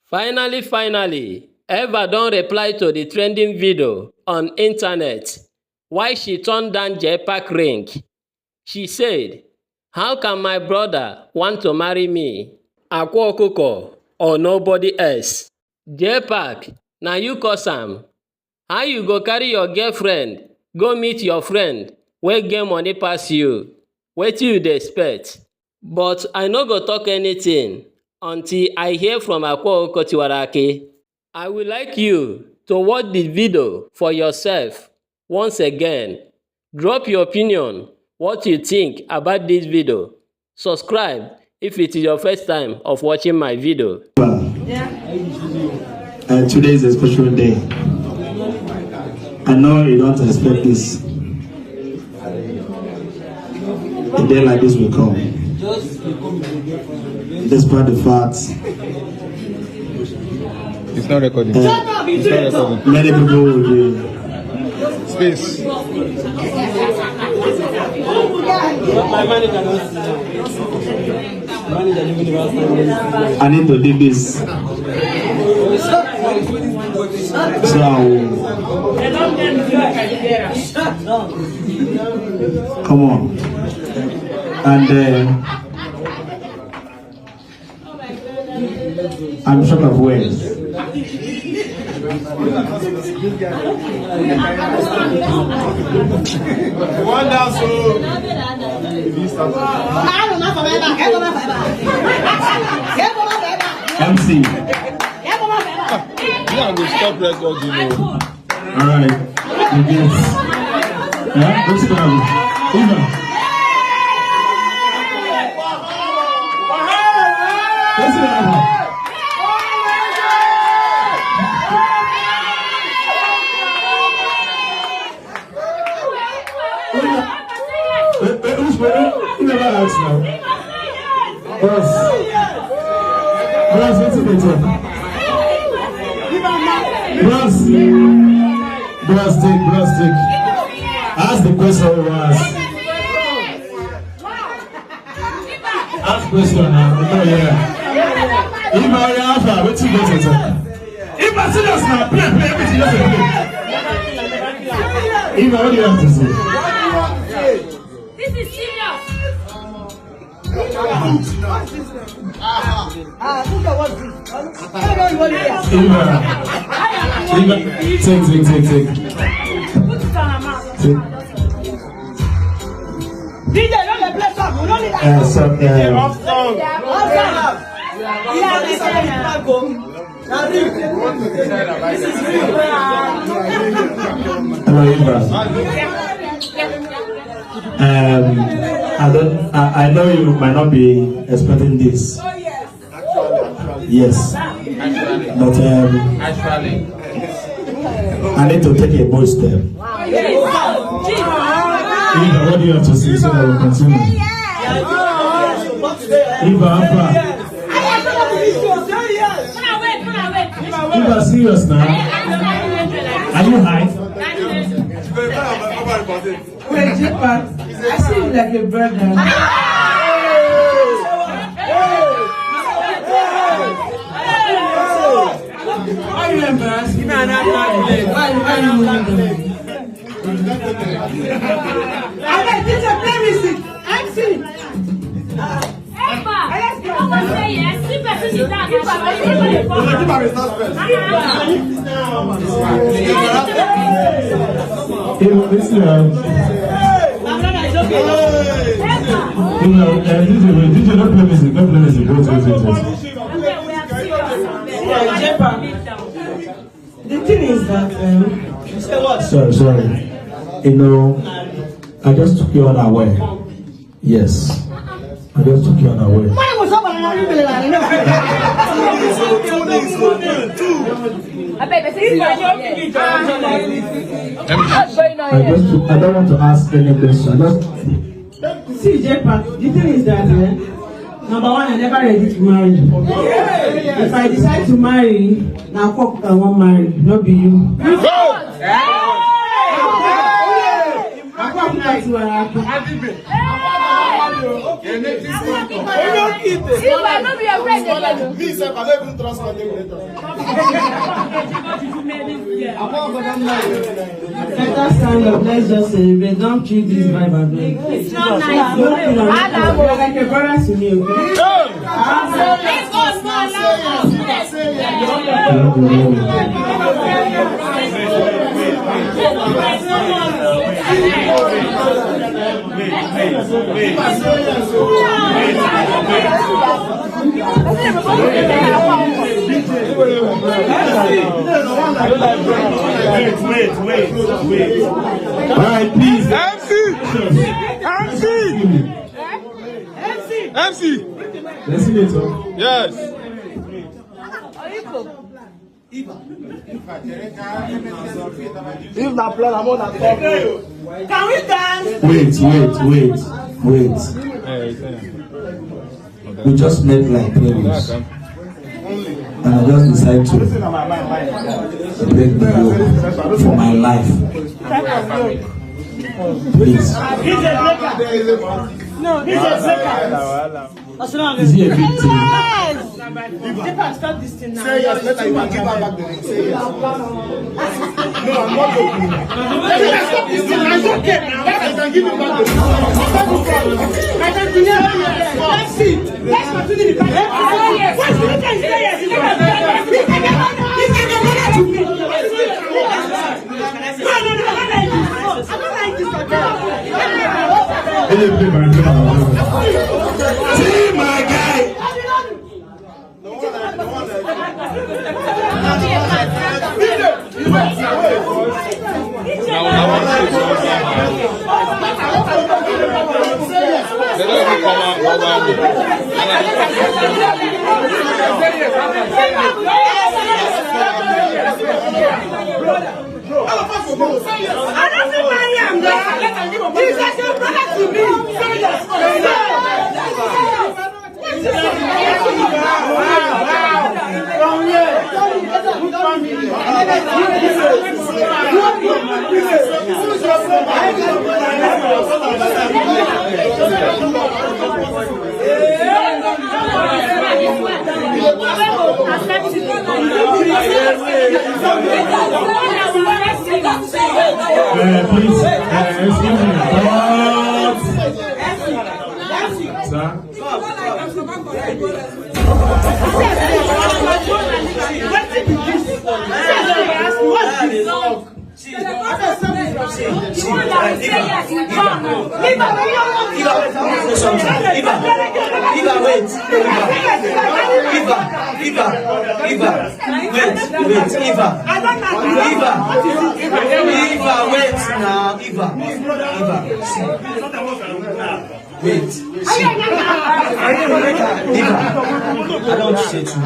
Finally, Eva don't reply to the trending video on internet why she turned down Jpack ring. She said, "How can my brother want to marry me, Akwa Okuko, or nobody else? Jpack, na you cause am. How you go carry your girlfriend go meet your friend wey get money pass you? Wetin you dey expect?" But I no go talk anything until I hear from Akwa Okuko Tiwara Aki. I would like you to watch the video for yourself. Once again, drop your opinion, what you think about this video. Subscribe if it is your first time of watching my video. Today is a special day. I know you don't expect this. A day like this will come. Despite the fact it's not recording. It's not recording. Many people will be space. I need to do this. So I will. Come on. And I'm short of words. One down, so MC. yeah, we stop recording. All right. Yes. Yeah. What's it going on? What's it going on? Who never asked now? Boss, what's it better? Bros, take. Ask the question we ask. Ask question now. If I have what's it better? If I see us now, play everything just play. If what do you have to say? This is serious. Take. Put it on her mouth. DJ, don't let play song. We don't need that. Off song. I know you might not be expecting this. Yes. But Actually. I need to take a bold step. Eva, what do you have to say so that we continue? Eva, serious now? Are you high? Wait, Jpack, I see you like a brother. Why are you embarrassed? Why are you embarrassed? I like teacher, play music. I'm singing. The thing is that Sorry. You know, I just took you unaware. Yes. I just took you unaware. I don't want to ask any question. see, Jpack, the thing is that number one, I'm never ready to marry. If I decide to marry, now fuck I won't marry, not be you. Akwa Okuko Tiwara Aki. not be afraid again. Me, sir, I don't even trust my Let us stand up. Let's just celebrate. Don't treat this vibe as well. It's not nice. You're like a brother to me, okay? Wait. All right, please. MC! Listen it up. Yes! If not plan, I'm on that. Can we dance? Wait. We just met like players. And I just decided to break the law for my life. Please. No, this is a second. Is he a big thing? Jpack, stop this thing now. Say yes, later you can give her back the ring. Say yes. No, I'm not joking. Stop this thing. It's okay now. I can give you back the ring. I can do that. Let's see. Let's continue the conversation. What's the reason you say yes? This is a brother to me. No, I don't like this. See my guy. Please, excuse me. Sir? Wait. I don't say to you.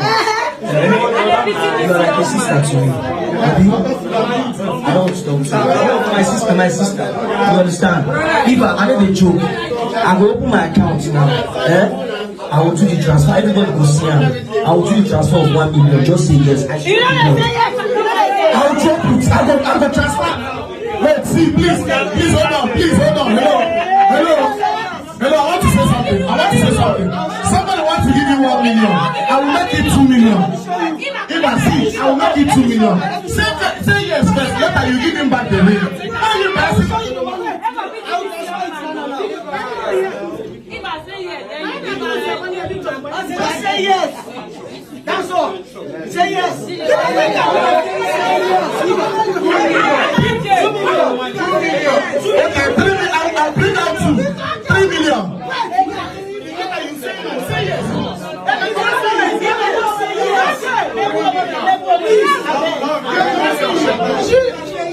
You are like a sister to me. I don't talk to you. My sister. You understand? Eva, I need a joke. I will open my account now. I will do the transfer. Everybody go see him. I will do the transfer of 1 million. Just say yes. I will drop it. I will transfer. Wait, see, please hold on. Hello, I want to say something. Somebody wants to give you 1 million. I will make it 2 million. If I see, I will make it 2 million. Say yes first, later you give him back the ring. How you passing? If I say yes, Say yes. That's all. Say yes. Okay, 3 million. I'll bring out 3 million. Say yes.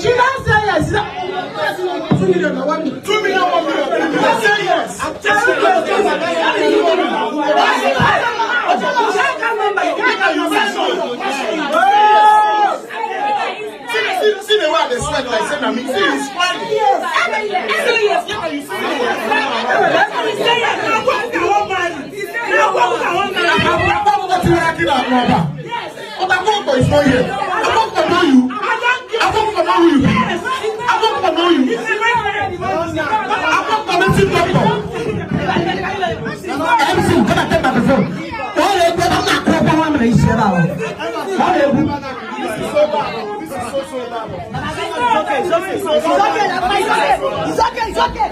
She don't say yes. 2 million. 1 million. 2 million, 1 million. Say yes. See the way they sweat like saying I'm see you smiling. Is not here. I want to know you. I want to know who you be. I want to know you. I want to know you.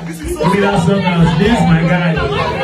This is my guy.